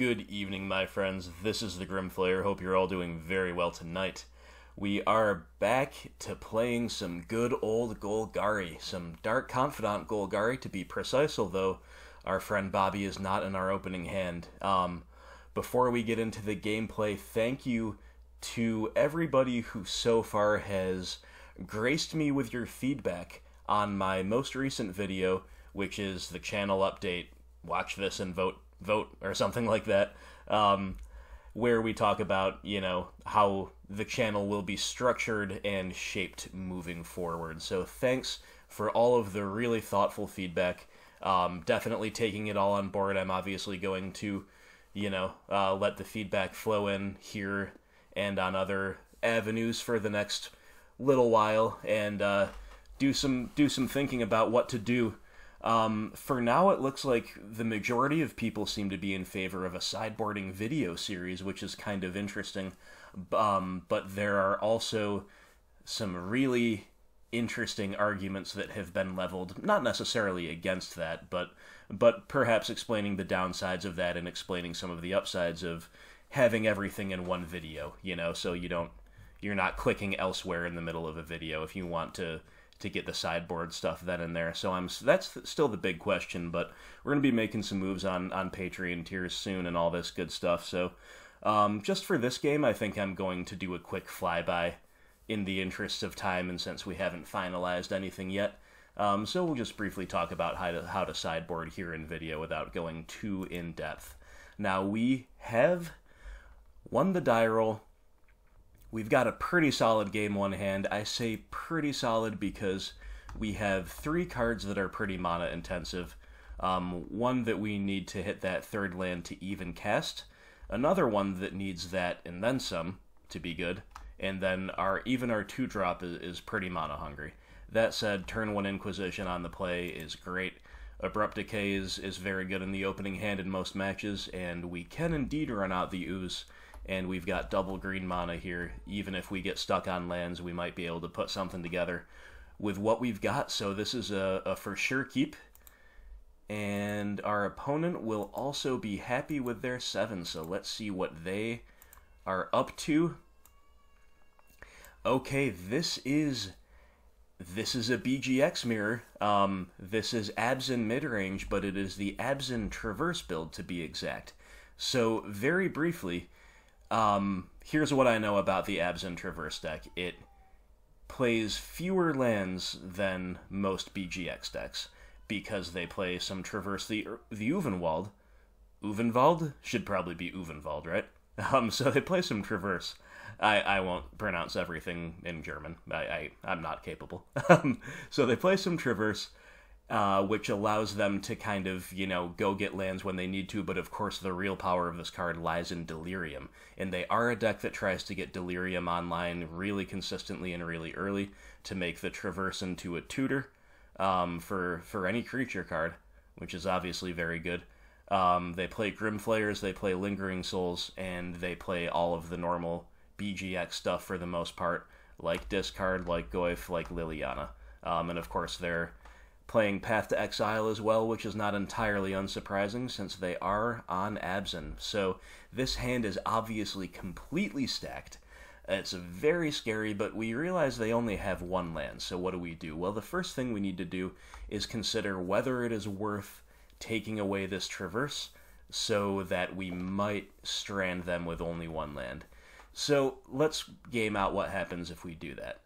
Good evening, my friends. This is the Grimflayer. Hope you're all doing very well tonight. We are back to playing some good old Golgari, some Dark Confidant Golgari to be precise, although our friend Bobby is not in our opening hand. Before we get into the gameplay, thank you to everybody who so far has graced me with your feedback on my most recent video, which is the channel update. Watch this and vote, or something like that, where we talk about, how the channel will be structured and shaped moving forward. So thanks for all of the really thoughtful feedback. Definitely taking it all on board. I'm obviously going to, let the feedback flow in here and on other avenues for the next little while, and do some thinking about what to do. For now, it looks like the majority of people seem to be in favor of a sideboarding video series, which is kind of interesting. But there are also some really interesting arguments that have been leveled, not necessarily against that, but perhaps explaining the downsides of that and explaining some of the upsides of having everything in one video, so you're not clicking elsewhere in the middle of a video if you want to get the sideboard stuff then and there. So that's still the big question, but we're going to be making some moves on Patreon tiers soon and all this good stuff. So just for this game, I think I'm going to do a quick flyby in the interest of time, and since we haven't finalized anything yet. So we'll just briefly talk about how to sideboard here in video without going too in-depth. Now, we have won the die roll. We've got a pretty solid game one hand. I say pretty solid because we have 3 cards that are pretty mana intensive. One that we need to hit that third land to even cast. Another one that needs that and then some to be good. And then our 2-drop is pretty mana hungry. That said, turn 1 Inquisition on the play is great. Abrupt Decay is very good in the opening hand in most matches, and we can indeed run out the Ooze. And we've got double green mana here. Even if we get stuck on lands, we might be able to put something together with what we've got. So this is a for sure keep. And our opponent will also be happy with their 7. So let's see what they are up to. Okay, this is a BGX mirror. This is Abzan Midrange, but it is the Abzan Traverse build to be exact. So very briefly, here's what I know about the Abzan Traverse deck. It plays fewer lands than most BGX decks, because they play some Traverse the Uvenwald. Uvenwald? Should probably be Uvenwald, right? So they play some Traverse. I won't pronounce everything in German. I'm not capable. So they play some Traverse, which allows them to kind of, go get lands when they need to, but of course the real power of this card lies in Delirium. And they are a deck that tries to get Delirium online really consistently and really early to make the Traverse into a tutor for any creature card, which is obviously very good. They play Grimflayers, they play Lingering Souls, and they play all of the normal BGX stuff for the most part, like Discard, like Goyf, like Liliana. And of course they're playing Path to Exile as well, which is not entirely unsurprising since they are on Abzan. So this hand is obviously completely stacked. It's very scary, but we realize they only have 1 land, so what do? Well, the first thing we need to do is consider whether it is worth taking away this Traverse so that we might strand them with only 1 land. So let's game out what happens if we do that.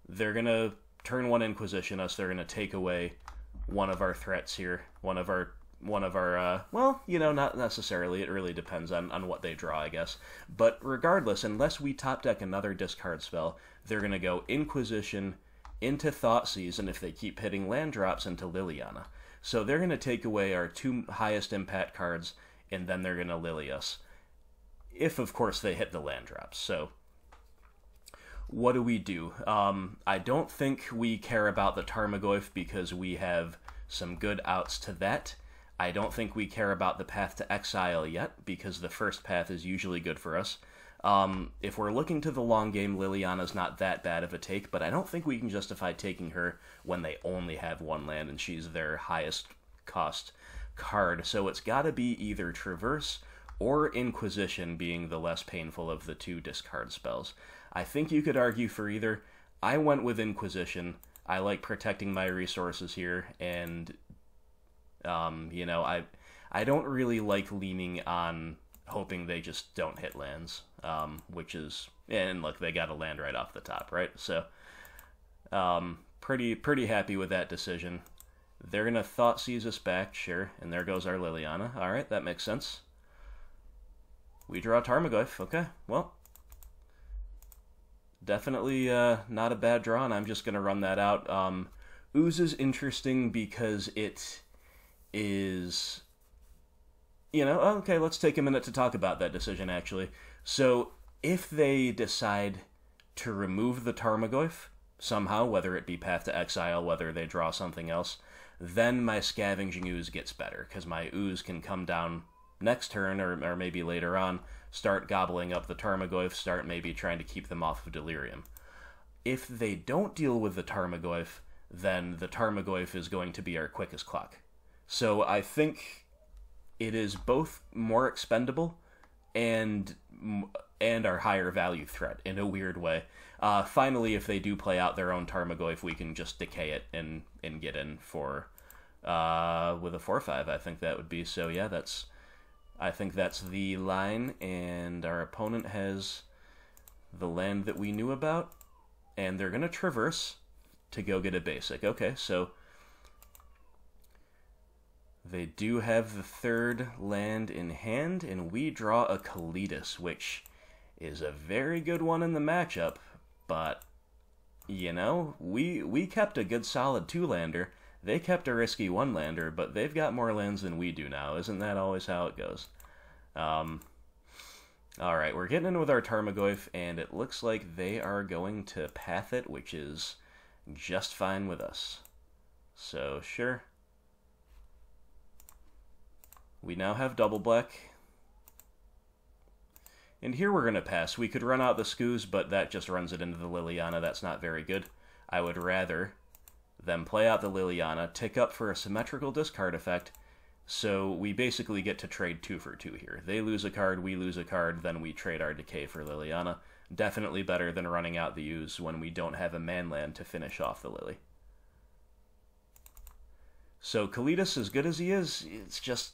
They're going to turn 1 Inquisition us. They're going to take away one of our threats here. One of our well, not necessarily. It really depends on what they draw, I guess. But regardless, unless we top deck another discard spell, they're going to go Inquisition into Thoughtseize, and if they keep hitting land drops, into Liliana. So they're going to take away our 2 highest impact cards, and then they're going to Lily us. If, of course, they hit the land drops. So what do? I don't think we care about the Tarmogoyf because we have some good outs to that. I don't think we care about the Path to Exile yet because the first path is usually good for us. If we're looking to the long game, Liliana's not that bad of a take, but I don't think we can justify taking her when they only have 1 land and she's their highest cost card. So it's got to be either Traverse or Inquisition being the less painful of the two discard spells. I think you could argue for either. I went with Inquisition. I like protecting my resources here, and, you know, I don't really like leaning on hoping they just don't hit lands, which is, and look, they got a land right off the top, right? So, pretty happy with that decision. They're gonna Thoughtseize us back, sure, and there goes our Liliana. Alright, that makes sense. We draw Tarmogoyf, okay, well. Definitely not a bad draw, and I'm just gonna run that out. Ooze is interesting because it is... You know, okay, let's take a minute to talk about that decision, actually. So, if they decide to remove the Tarmogoyf, somehow, whether it be Path to Exile, whether they draw something else, then my Scavenging Ooze gets better, because my Ooze can come down next turn, or maybe later on, start gobbling up the Tarmogoyf, start maybe trying to keep them off of Delirium. If they don't deal with the Tarmogoyf, then the Tarmogoyf is going to be our quickest clock. So I think it is both more expendable and our higher value threat in a weird way. Finally, if they do play out their own Tarmogoyf, we can just decay it and get in for with a 4/5. I think that would be. So yeah, I think that's the line, and our opponent has the land that we knew about, and they're gonna traverse to go get a basic. Okay, so they do have the third land in hand, and we draw a Kalitas, which is a very good one in the matchup, but, you know, we kept a good solid 2-lander. They kept a risky 1-lander, but they've got more lands than we do now. Isn't that always how it goes? Alright, we're getting in with our Tarmogoyf, and it looks like they are going to path it, which is just fine with us. So, sure. We now have double black. And here we're going to pass. We could run out the Skoos, but that just runs it into the Liliana. That's not very good. I would rather them play out the Liliana, tick up for a symmetrical discard effect, so we basically get to trade 2 for 2 here. They lose a card, we lose a card, then we trade our decay for Liliana. Definitely better than running out the Ooze when we don't have a manland to finish off the Lily. So Kalitas, as good as he is, it's just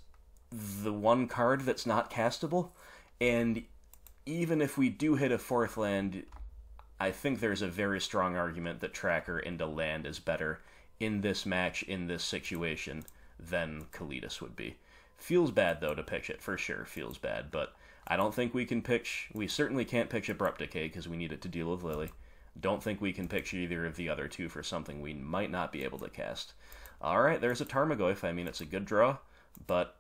the one card that's not castable, and even if we do hit a 4th land, I think there's a very strong argument that Tracker into land is better in this match, in this situation, than Kalitas would be. Feels bad, though, to pitch it, for sure, feels bad, but I don't think we can pitch... We certainly can't pitch Abrupt Decay, because we need it to deal with Lily. Don't think we can pitch either of the other two for something we might not be able to cast. Alright, there's a Tarmogoyf. I mean, it's a good draw, but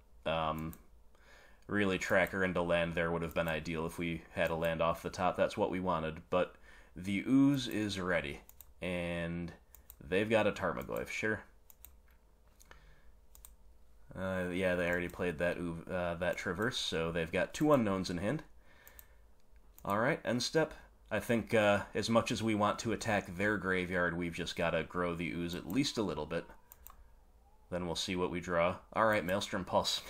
really Tracker into land there would have been ideal if we had a land off the top. That's what we wanted, but the Ooze is ready, and they've got a Tarmogoyf, sure. Yeah, they already played that Traverse, so they've got 2 unknowns in hand. Alright, end step. I think as much as we want to attack their graveyard, we've just got to grow the Ooze at least a little bit. Then we'll see what we draw. Alright, Maelstrom Pulse.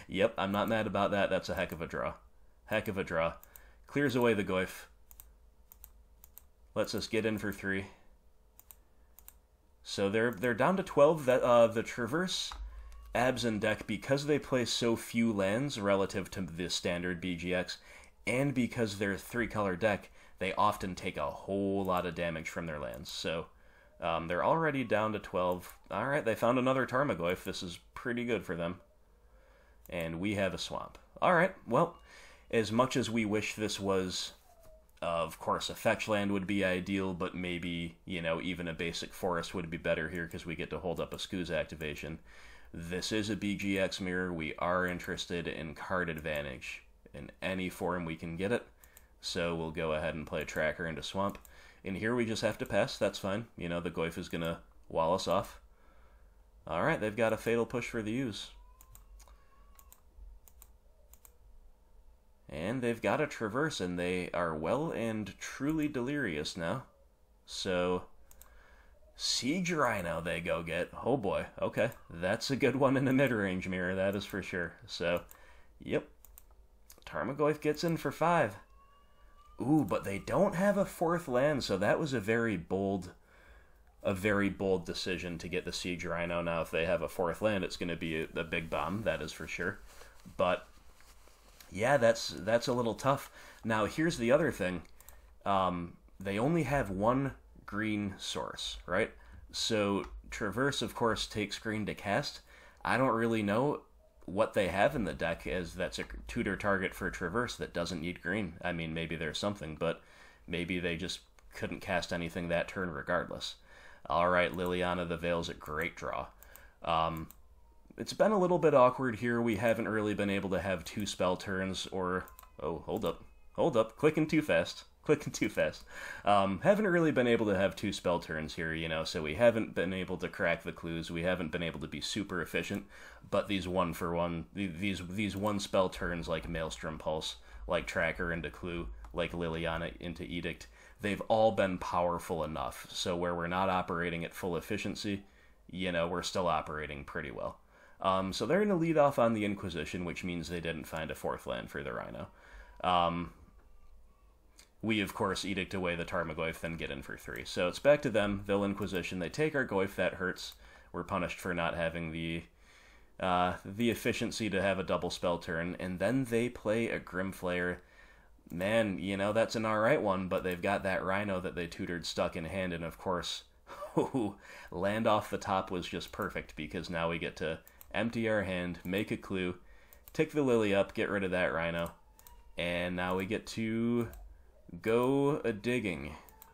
Yep, I'm not mad about that. That's a heck of a draw. Heck of a draw. Clears away the Goyf. Lets us get in for 3. So they're down to 12. That the Traverse Abzan deck, because they play so few lands relative to the standard BGX, and because they're a 3-color deck, they often take a whole lot of damage from their lands. So they're already down to 12. Alright, they found another Tarmogoyf. This is pretty good for them. And we have a swamp. Alright, well, as much as we wish this was, of course, a fetch land would be ideal, but maybe, you know, even a basic forest would be better here because we get to hold up a Skoos activation. This is a BGX mirror. We are interested in card advantage in any form we can get it. So we'll go ahead and play Tracker into Swamp. And here we just have to pass. That's fine. You know, the Goyf is going to wall us off. Alright, they've got a Fatal Push for the Ooze. And they've got a Traverse, and they are well and truly delirious now. So, Siege Rhino they go get. Oh boy, okay. That's a good one in the mid-range mirror, that is for sure. So, yep, Tarmogoyf gets in for 5. Ooh, but they don't have a 4th land, so that was a very bold decision to get the Siege Rhino. Now, if they have a 4th land, it's going to be a big bomb, that is for sure. But yeah, that's a little tough. Now, here's the other thing. They only have 1 green source, right? So Traverse, of course, takes green to cast. I don't really know what they have in the deck, as that's a tutor target for Traverse that doesn't need green. I mean, maybe there's something, but maybe they just couldn't cast anything that turn regardless. All right, Liliana the Veil's a great draw. It's been a little bit awkward here. We haven't really been able to have 2 spell turns, or... Oh, hold up. Clicking too fast. Haven't really been able to have 2 spell turns here, you know, so we haven't been able to crack the clues. We haven't been able to be super efficient, but these 1-for-1, these 1 spell turns like Maelstrom Pulse, like Tracker into Clue, like Liliana into Edict, they've all been powerful enough, so where we're not operating at full efficiency, you know, we're still operating pretty well. So they're going to lead off on the Inquisition, which means they didn't find a 4th land for the Rhino. We, of course, Edict away the Tarmogoyf, then get in for 3. So it's back to them. They'll Inquisition. They take our Goyf. That hurts. We're punished for not having the efficiency to have a double spell turn. And then they play a Grimflayer. Man, you know, that's an alright one, but they've got that Rhino that they tutored stuck in hand. And, of course, land off the top was just perfect, because now we get to empty our hand, make a clue, tick the Lily up, get rid of that Rhino. And now we get to go a-digging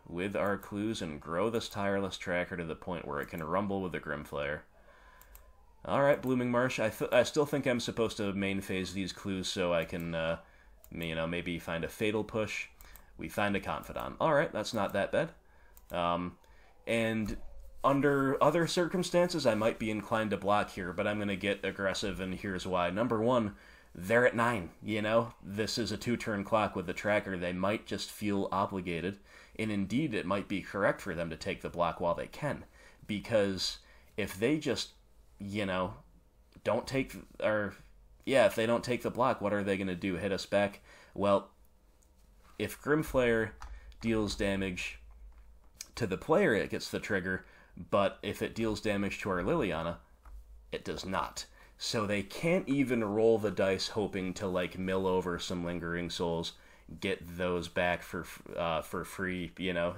with our clues and grow this Tireless Tracker to the point where it can rumble with the Grimflayer. Alright, Blooming Marsh. I still think I'm supposed to main phase these clues so I can, you know, maybe find a Fatal Push. We find a Confidant. Alright, that's not that bad. And under other circumstances, I might be inclined to block here, but I'm going to get aggressive, and here's why. Number 1, they're at 9, you know? This is a 2-turn clock with the Tracker. They might just feel obligated, and indeed it might be correct for them to take the block while they can, because if they just, you know, don't take, or, yeah, if they don't take the block, what are they going to do, hit us back? Well, if Grimflayer deals damage to the player, it gets the trigger, but if it deals damage to our Liliana, it does not. So they can't even roll the dice hoping to, like, mill over some Lingering Souls, get those back for free, you know,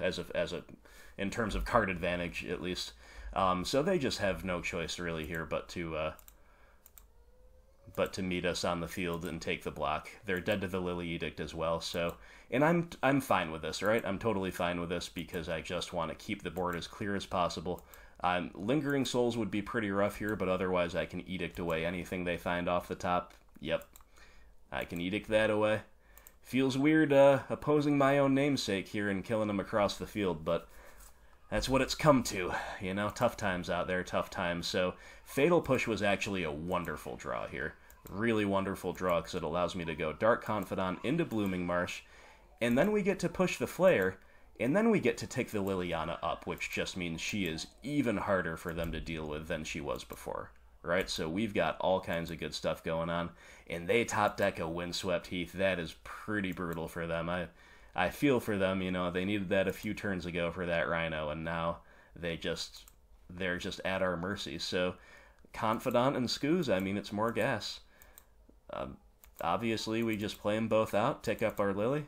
in terms of card advantage, at least. So they just have no choice, really, here but to meet us on the field and take the block. They're dead to the Lily Edict as well, so... And I'm fine with this, right? I'm totally fine with this, because I just want to keep the board as clear as possible. Lingering Souls would be pretty rough here, but otherwise I can Edict away anything they find off the top. Yep. I can Edict that away. Feels weird opposing my own namesake here and killing him across the field, but that's what it's come to. You know, tough times out there, tough times. So Fatal Push was actually a wonderful draw here. Really wonderful draw, because it allows me to go Dark Confidant into Blooming Marsh, and then we get to push the Flare, and then we get to take the Liliana up, which just means she is even harder for them to deal with than she was before, right? So we've got all kinds of good stuff going on, and they top deck a Windswept Heath. That is pretty brutal for them. I feel for them, you know, they needed that a few turns ago for that Rhino, and now they're just at our mercy. So Confidant and Skoos, I mean, it's more gas. Obviously, we just play them both out, tick up our Lily.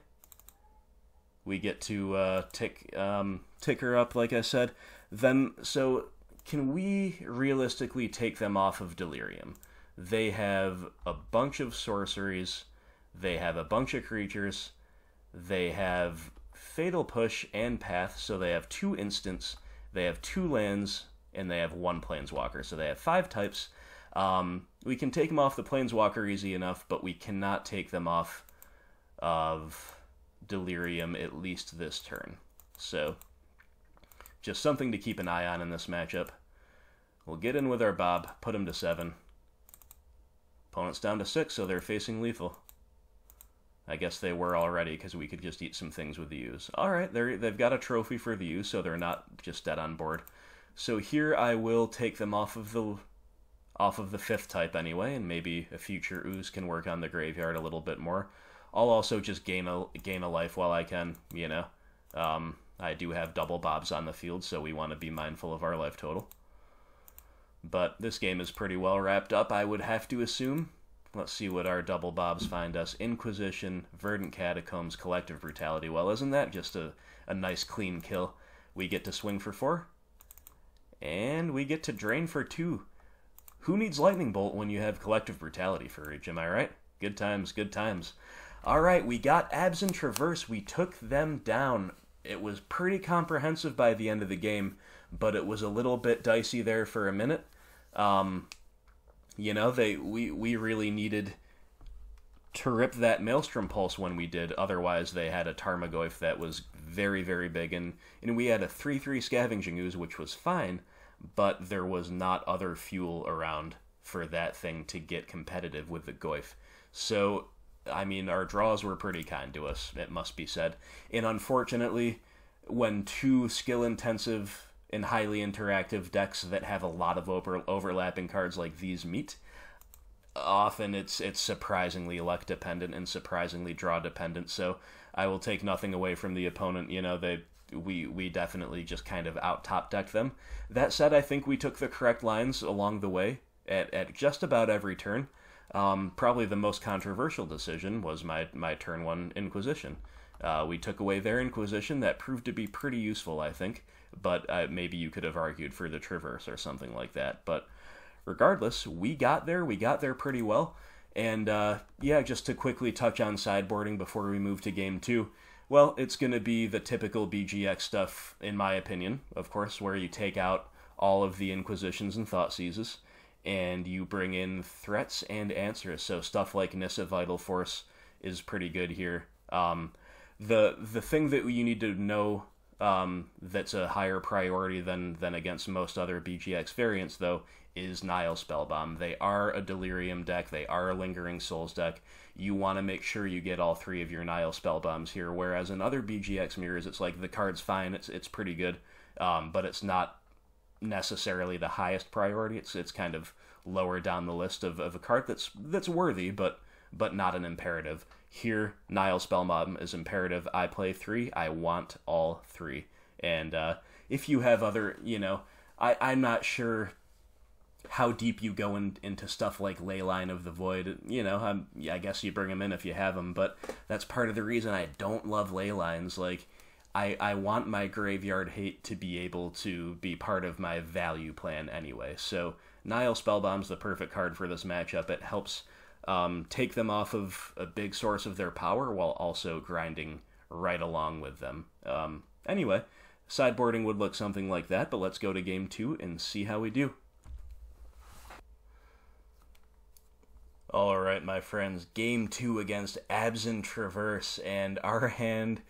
We get to tick her up, like I said. Then, so can we realistically take them off of Delirium? They have a bunch of sorceries. They have a bunch of creatures. They have Fatal Push and Path, so they have 2 instants. They have 2 lands, and they have 1 Planeswalker. So they have 5 types. We can take them off the Planeswalker easy enough, but we cannot take them off of Delirium, at least this turn. So, just something to keep an eye on in this matchup. We'll get in with our Bob, put him to 7. Opponent's down to 6, so they're facing lethal. I guess they were already, because we could just eat some things with the U's. Alright, they've got a trophy for the U's, so they're not just dead on board. So here I will take them off of the... off of the 5th type anyway, and maybe a future ooze can work on the graveyard a little bit more. I'll also just gain a life while I can, you know. I do have double bobs on the field, so we want to be mindful of our life total. But this game is pretty well wrapped up, I would have to assume. Let's see what our double bobs find us. Inquisition, Verdant Catacombs, Collective Brutality. Well, isn't that just a nice clean kill? We get to swing for 4. And we get to drain for 2. Who needs Lightning Bolt when you have Collective Brutality for reach, am I right? Good times, good times. Alright, we got Abzan Traverse. We took them down. It was pretty comprehensive by the end of the game, but it was a little bit dicey there for a minute. You know, we really needed to rip that Maelstrom Pulse when we did. Otherwise, they had a Tarmogoyf that was very, very big. And we had a 3/3 Scavenging Ooze, which was fine, but there was not other fuel around for that thing to get competitive with the Goyf. So, I mean, our draws were pretty kind to us, it must be said. And unfortunately, when 2 skill-intensive and highly interactive decks that have a lot of overlapping cards like these meet, often it's surprisingly luck-dependent and surprisingly draw-dependent. So I will take nothing away from the opponent. You know, we definitely just kind of out-top decked them. That said, I think we took the correct lines along the way at just about every turn. Probably the most controversial decision was my turn 1 Inquisition. We took away their Inquisition. That proved to be pretty useful, I think, but maybe you could have argued for the Traverse or something like that. But regardless, we got there pretty well. And yeah, just to quickly touch on sideboarding before we move to Game 2, well, it's going to be the typical BGX stuff, in my opinion, of course, where you take out all of the Inquisitions and Thoughtseizes, and you bring in threats and answers. So stuff like Nissa Vital Force is pretty good here. The thing that you need to know that's a higher priority than against most other BGX variants, though, is Nile Spellbomb. They are a Delirium deck. They are a Lingering Souls deck. You want to make sure you get all 3 of your Nile Spellbombs here, whereas in other BGX mirrors, it's like the card's fine, it's pretty good, but it's not necessarily the highest priority. It's kind of lower down the list of a card that's worthy, but not an imperative. Here, Nile Spellbomb is imperative. I play 3. I want all 3. And if you have other, you know, I'm not sure how deep you go into stuff like Leyline of the Void. You know, I guess you bring them in if you have them, but that's part of the reason I don't love Leylines. Like, I want my graveyard hate to be able to be part of my value plan anyway. So Nile Spellbomb's the perfect card for this matchup. It helps take them off of a big source of their power while also grinding right along with them. Anyway, sideboarding would look something like that, but let's go to Game 2 and see how we do. Alright, my friends, Game 2 against Abzan Traverse, and our hand,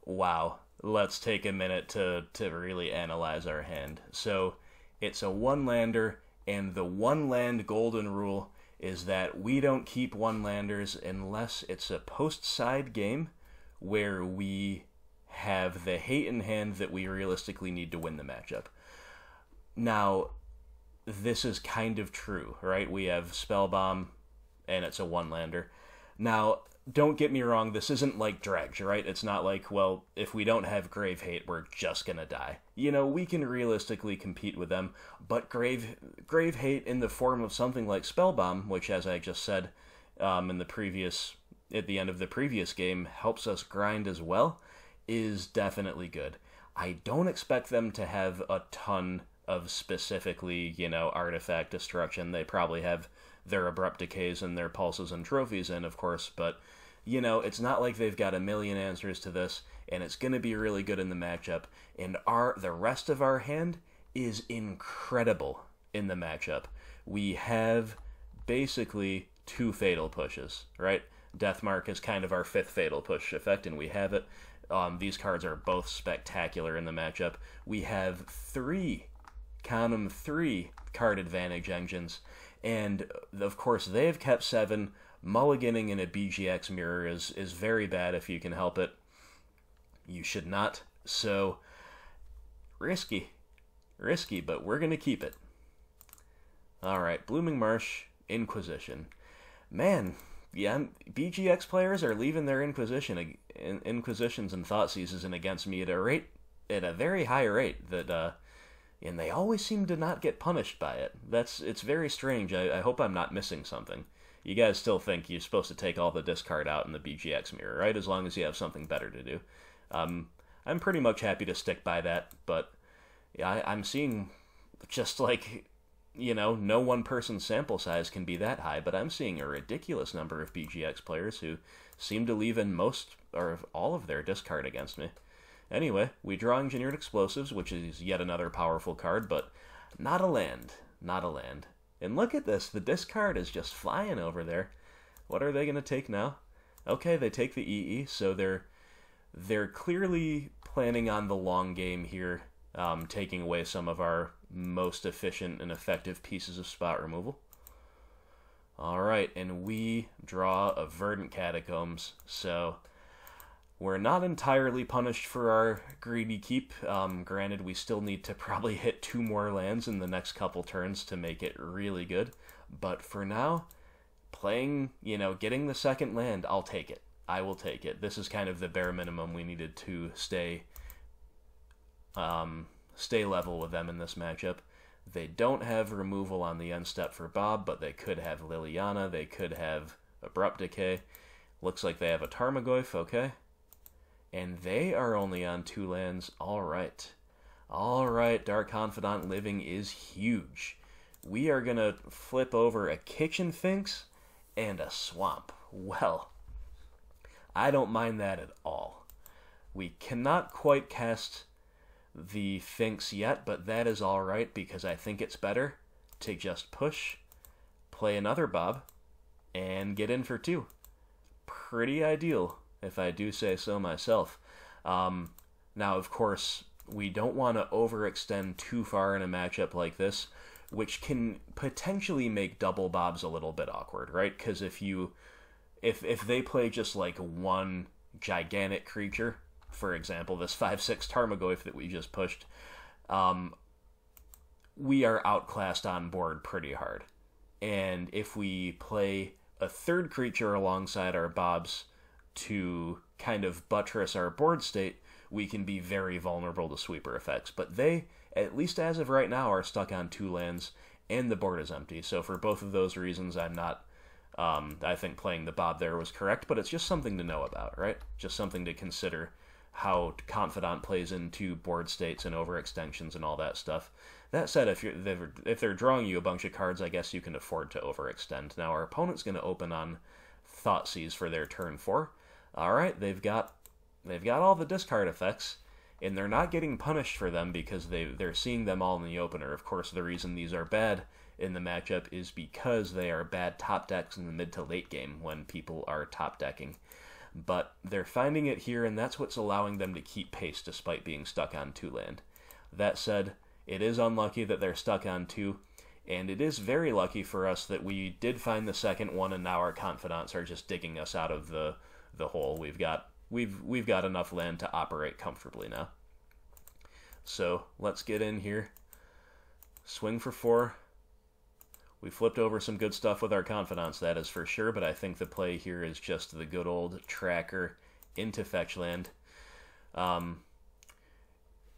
wow, let's take a minute to really analyze our hand. So, it's a 1-lander, and the 1-land golden rule is that we don't keep 1-landers unless it's a post-side game where we have the hate in hand that we realistically need to win the matchup. Now, this is kind of true, right? We have Spellbomb, and it's a 1-lander. Now, don't get me wrong, this isn't like Dredge, right? It's not like, well, if we don't have Grave Hate, we're just gonna die. You know, we can realistically compete with them, but Grave Hate in the form of something like Spellbomb, which, as I just said at the end of the previous game, helps us grind as well, is definitely good. I don't expect them to have a ton of specifically, you know, artifact destruction. They probably have their Abrupt Decays and their Pulses and Trophies in, of course, but, you know, it's not like they've got a million answers to this, and it's going to be really good in the matchup, and the rest of our hand is incredible in the matchup. We have basically 2 Fatal Pushes, right? Deathmark is kind of our 5th Fatal Push effect, and we have it. These cards are both spectacular in the matchup. We have 3, count them, 3 card advantage engines, and of course they've kept 7. Mulliganing in a BGX mirror is very bad if you can help it. You should not. So, risky, but we're going to keep it. Alright, Blooming Marsh, Inquisition. Man, yeah, BGX players are leaving their Inquisitions and Thought Seizes against me at a very high rate and they always seem to not get punished by it. It's very strange. I hope I'm not missing something. You guys still think you're supposed to take all the discard out in the BGX mirror, right? As long as you have something better to do. I'm pretty much happy to stick by that, but yeah, I'm seeing just like, no one person sample size can be that high, but I'm seeing a ridiculous number of BGX players who seem to leave in most or all of their discard against me. Anyway, we draw Engineered Explosives, which is yet another powerful card, but not a land. Not a land. And look at this, the discard is just flying over there. What are they going to take now? Okay, they take the EE, so they're clearly planning on the long game here, taking away some of our most efficient and effective pieces of spot removal. Alright, and we draw a Verdant Catacombs, so we're not entirely punished for our greedy keep. Granted, we still need to probably hit 2 more lands in the next couple turns to make it really good. But for now, playing, getting the second land, I'll take it. I will take it. This is kind of the bare minimum we needed to stay level with them in this matchup. They don't have removal on the end step for Bob, but they could have Liliana. They could have Abrupt Decay. Looks like they have a Tarmogoyf, okay. And they are only on 2 lands. Alright. Alright, Dark Confidant living is huge. We are going to flip over a Kitchen Finks and a Swamp. Well, I don't mind that at all. We cannot quite cast the Finks yet, but that is alright because I think it's better to just push, play another Bob, and get in for 2. Pretty ideal, if I do say so myself. Now, of course, we don't want to overextend too far in a matchup like this, which can potentially make double Bobs a little bit awkward, right? Because if they play just like one gigantic creature, for example, this 5/6 Tarmogoyf that we just pushed, we are outclassed on board pretty hard. And if we play a third creature alongside our Bobs to kind of buttress our board state, we can be very vulnerable to sweeper effects. But they, at least as of right now, are stuck on 2 lands, and the board is empty. So for both of those reasons, I'm not... I think playing the Bob there was correct, but it's just something to know about, right? Just something to consider how Confidant plays into board states and overextensions and all that stuff. That said, if they're drawing you a bunch of cards, I guess you can afford to overextend. Now, our opponent's going to open on Thoughtseize for their turn 4. Alright, they've got all the discard effects, and they're not getting punished for them because they're seeing them all in the opener. Of course, the reason these are bad in the matchup is because they are bad top decks in the mid to late game when people are top decking. But they're finding it here, and that's what's allowing them to keep pace despite being stuck on 2 land. That said, it is unlucky that they're stuck on 2, and it is very lucky for us that we did find the second one, and now our Confidants are just digging us out of the hole. We've got enough land to operate comfortably now. So let's get in here. Swing for 4. We flipped over some good stuff with our Confidants, that is for sure, but I think the play here is just the good old tracker into fetch land.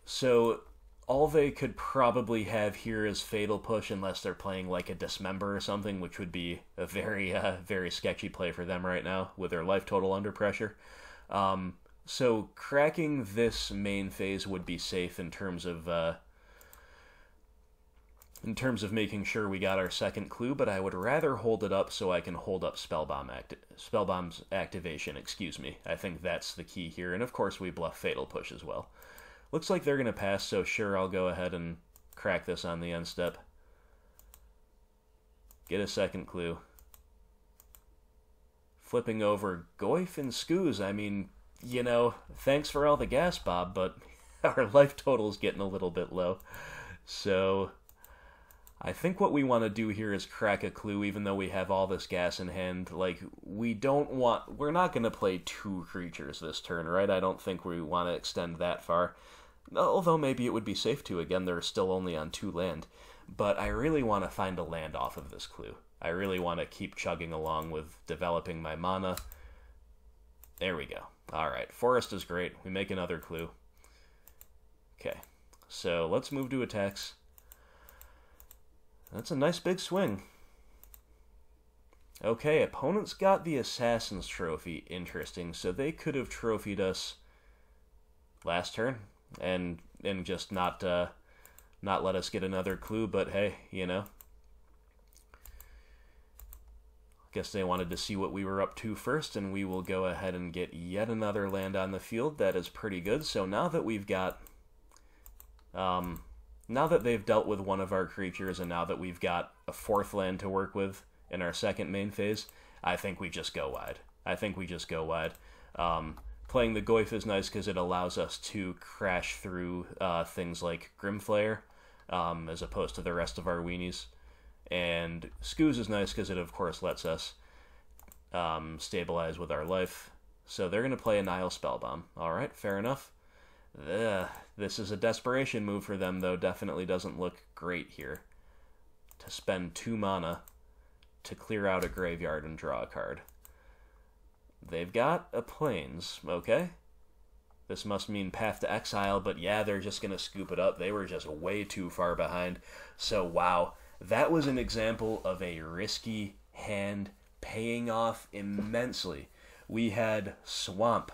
So all they could probably have here is Fatal Push unless they're playing like a Dismember or something, which would be a very sketchy play for them right now with their life total under pressure. So cracking this main phase would be safe in terms of making sure we got our second clue, but I would rather hold it up so I can hold up Spellbomb's activation, excuse me. I think that's the key here, and of course we bluff Fatal Push as well. Looks like they're going to pass, so sure, I'll go ahead and crack this on the end step. Get a second clue. Flipping over Goyf and Skoos, I mean, thanks for all the gas, Bob, but our life total's getting a little bit low. So I think what we want to do here is crack a clue, even though we have all this gas in hand. Like, we're not going to play 2 creatures this turn, right? I don't think we want to extend that far. Although maybe it would be safe to. Again, they're still only on 2 land. but I really want to find a land off of this clue. I really want to keep chugging along with developing my mana. There we go. Alright, forest is great. We make another clue. Okay, so let's move to attacks. That's a nice big swing. Okay, opponents got the Assassin's Trophy. Interesting. So they could have trophied us last turn and just not let us get another clue, but hey, you know. Guess they wanted to see what we were up to first, and we will go ahead and get yet another land on the field. That is pretty good. So now that we've got now that they've dealt with one of our creatures, and now that we've got a fourth land to work with in our second main phase, I think we just go wide. Playing the Goyf is nice because it allows us to crash through things like Grimflayer, as opposed to the rest of our weenies. And Scooz is nice because it, of course, lets us stabilize with our life. So they're going to play a Nile Spellbomb. Alright, fair enough. This is a desperation move for them, though. Definitely doesn't look great here. To spend 2 mana to clear out a graveyard and draw a card. They've got a Plains, okay? This must mean Path to Exile, but yeah, they're just going to scoop it up. They were just way too far behind. So, wow. That was an example of a risky hand paying off immensely. We had Swamp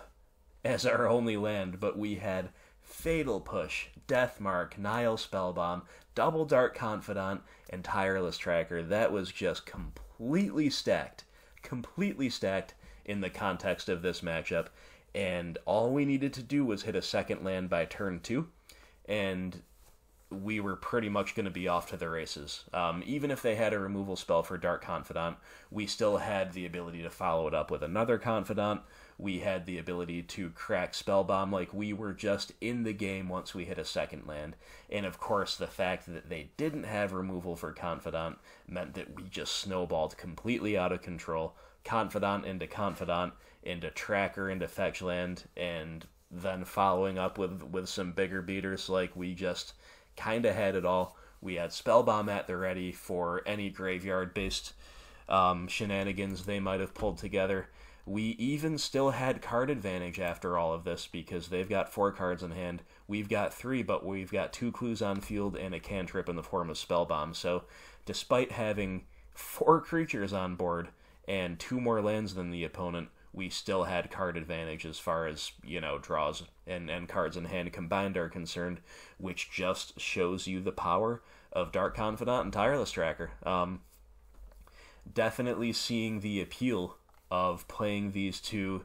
as our only land, but we had Fatal Push, Deathmark, Nile Spellbomb, Double Dark Confidant, and Tireless Tracker. That was just completely stacked in the context of this matchup, and all we needed to do was hit a second land by turn 2, and we were pretty much going to be off to the races. Even if they had a removal spell for Dark Confidant, we still had the ability to follow it up with another Confidant. We had the ability to crack Spellbomb. Like, we were just in the game once we hit a second land. And of course, the fact that they didn't have removal for Confidant meant that we just snowballed completely out of control. Confidant into Tracker, into Fetch Land, and then following up with some bigger beaters. Like, we just kind of had it all. We had Spellbomb at the ready for any graveyard-based shenanigans they might have pulled together. We even still had card advantage after all of this, because they've got 4 cards in hand. We've got 3, but we've got 2 clues on field and a cantrip in the form of Spellbomb. So despite having 4 creatures on board and 2 more lands than the opponent, we still had card advantage as far as, you know, draws and cards in hand combined are concerned, which just shows you the power of Dark Confidant and Tireless Tracker. Definitely seeing the appeal of playing these 2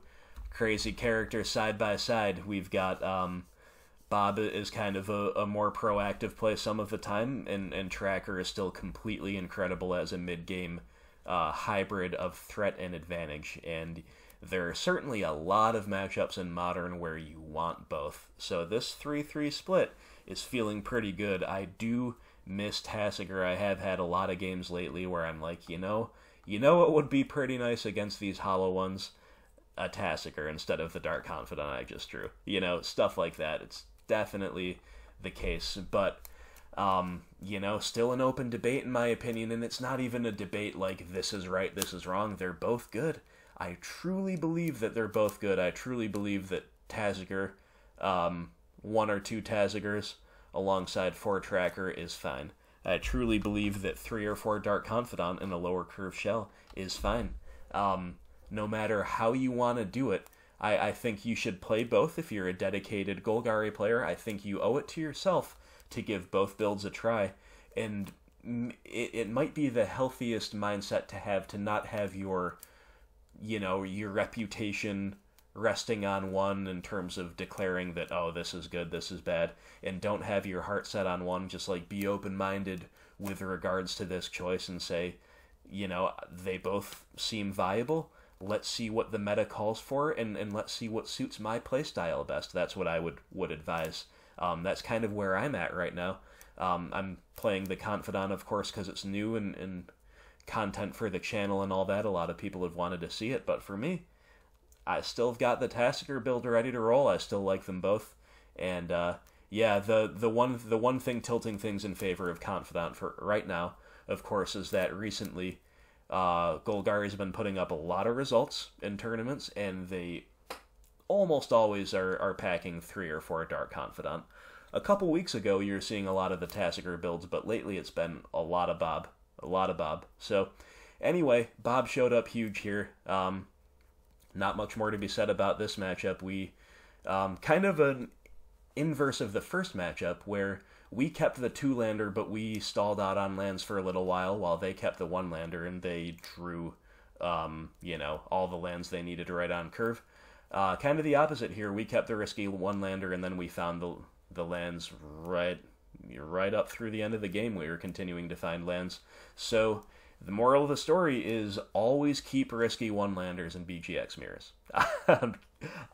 crazy characters side by side. We've got Bob is kind of a more proactive play some of the time, and Tracker is still completely incredible as a mid-game hybrid of threat and advantage, and there are certainly a lot of matchups in Modern where you want both. So this 3-3 split is feeling pretty good. I do miss Tasigur. I have had a lot of games lately where I'm like, you know what would be pretty nice against these hollow ones? A Tasigur instead of the Dark Confidant I just drew. You know, stuff like that. It's definitely the case. But, you know, still an open debate in my opinion, and it's not even a debate like this is right, this is wrong. They're both good. I truly believe that they're both good. I truly believe that Tasigur, 1 or 2 Tasigurs alongside 4 Tracker is fine. I truly believe that 3 or 4 Dark Confidant in a lower curve shell is fine. No matter how you want to do it, I think you should play both if you're a dedicated Golgari player. I think you owe it to yourself to give both builds a try. And it might be the healthiest mindset to have, to not have your reputation resting on one in terms of declaring that, oh, this is good, this is bad, and don't have your heart set on one. Just like be open-minded with regards to this choice and say, you know, they both seem viable. Let's see what the meta calls for, and let's see what suits my playstyle best. That's what I would advise. That's kind of where I'm at right now. I'm playing the Confidant, of course, because it's new and content for the channel and all that. A lot of people have wanted to see it, but for me, I still have got the Tasigur build ready to roll. I still like them both, and Yeah, the one thing tilting things in favor of Confidant for right now, of course, is that recently Golgari's been putting up a lot of results in tournaments, and they almost always are packing 3 or 4 Dark Confidant. A couple weeks ago, you were seeing a lot of the Tassiger builds, but lately it's been a lot of Bob. A lot of Bob. So, anyway, Bob showed up huge here. Not much more to be said about this matchup. We, kind of an inverse of the first matchup, where we kept the 2-lander, but we stalled out on lands for a little while they kept the 1-lander, and they drew, all the lands they needed right on curve. Kind of the opposite here. We kept the risky 1-lander, and then we found the lands right up through the end of the game. We were continuing to find lands. So the moral of the story is always keep risky 1-landers and BGX mirrors.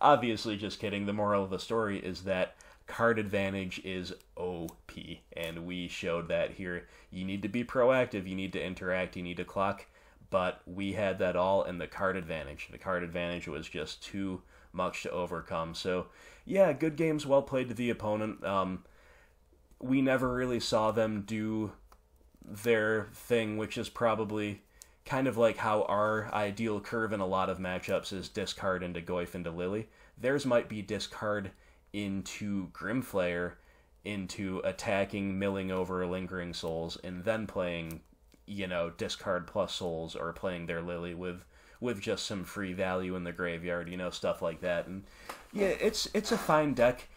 Obviously, just kidding. The moral of the story is that card advantage is OP, and we showed that here. You need to be proactive, you need to interact, you need to clock, but we had that all in the card advantage. The card advantage was just too much to overcome. So, yeah, good games, well played to the opponent. We never really saw them do their thing, which is probably kind of like how our ideal curve in a lot of matchups is discard into Goyf into Lily. Theirs might be discard into Grimflayer, into attacking, milling over Lingering Souls, and then playing, discard plus Souls, or playing their Lily with just some free value in the graveyard, stuff like that. And yeah, it's a fine deck.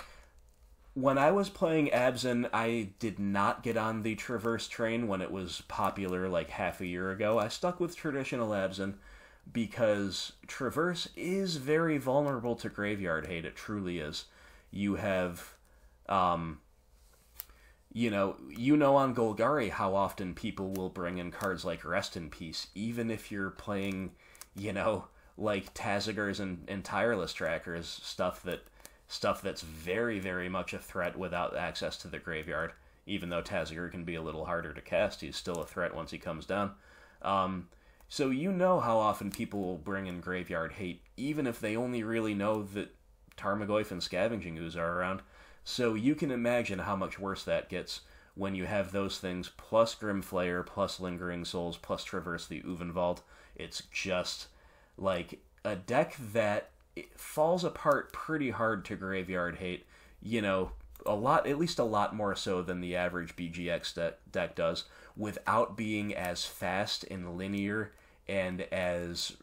When I was playing Abzan, I did not get on the Traverse train when it was popular like half a year ago. I stuck with traditional Abzan because Traverse is very vulnerable to graveyard hate. It truly is. You have, on Golgari how often people will bring in cards like Rest in Peace, even if you're playing, like Tazigers and Tireless Trackers, stuff that's very, very much a threat without access to the graveyard. Even though Taziger can be a little harder to cast, he's still a threat once he comes down. So how often people will bring in graveyard hate, even if they only really know that Tarmogoyf and Scavenging Ooze are around. So you can imagine how much worse that gets when you have those things, plus Grimflayer, plus Lingering Souls, plus Traverse the Uvenwald. It's just like a deck that falls apart pretty hard to graveyard hate. At least a lot more so than the average BGX deck does, without being as fast and linear and as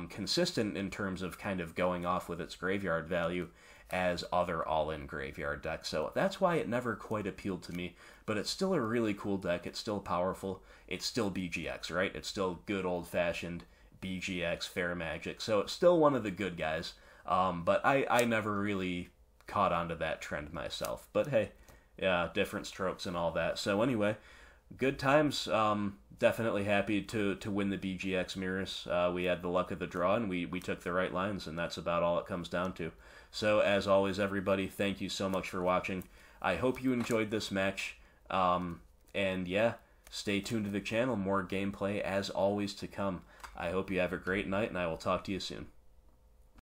consistent in terms of kind of going off with its graveyard value as other all-in graveyard decks. So that's why it never quite appealed to me, but it's still a really cool deck. It's still powerful. It's still BGX, right? It's still good old-fashioned BGX, fair magic. So it's still one of the good guys, but I never really caught on to that trend myself. But hey, yeah, different strokes and all that. So anyway, good times. Definitely happy to win the BGX mirrors. We had the luck of the draw, and we took the right lines, and that's about all it comes down to. So as always, everybody, thank you so much for watching. I hope you enjoyed this match. And yeah, stay tuned to the channel. More gameplay, as always, to come. I hope you have a great night, and I will talk to you soon.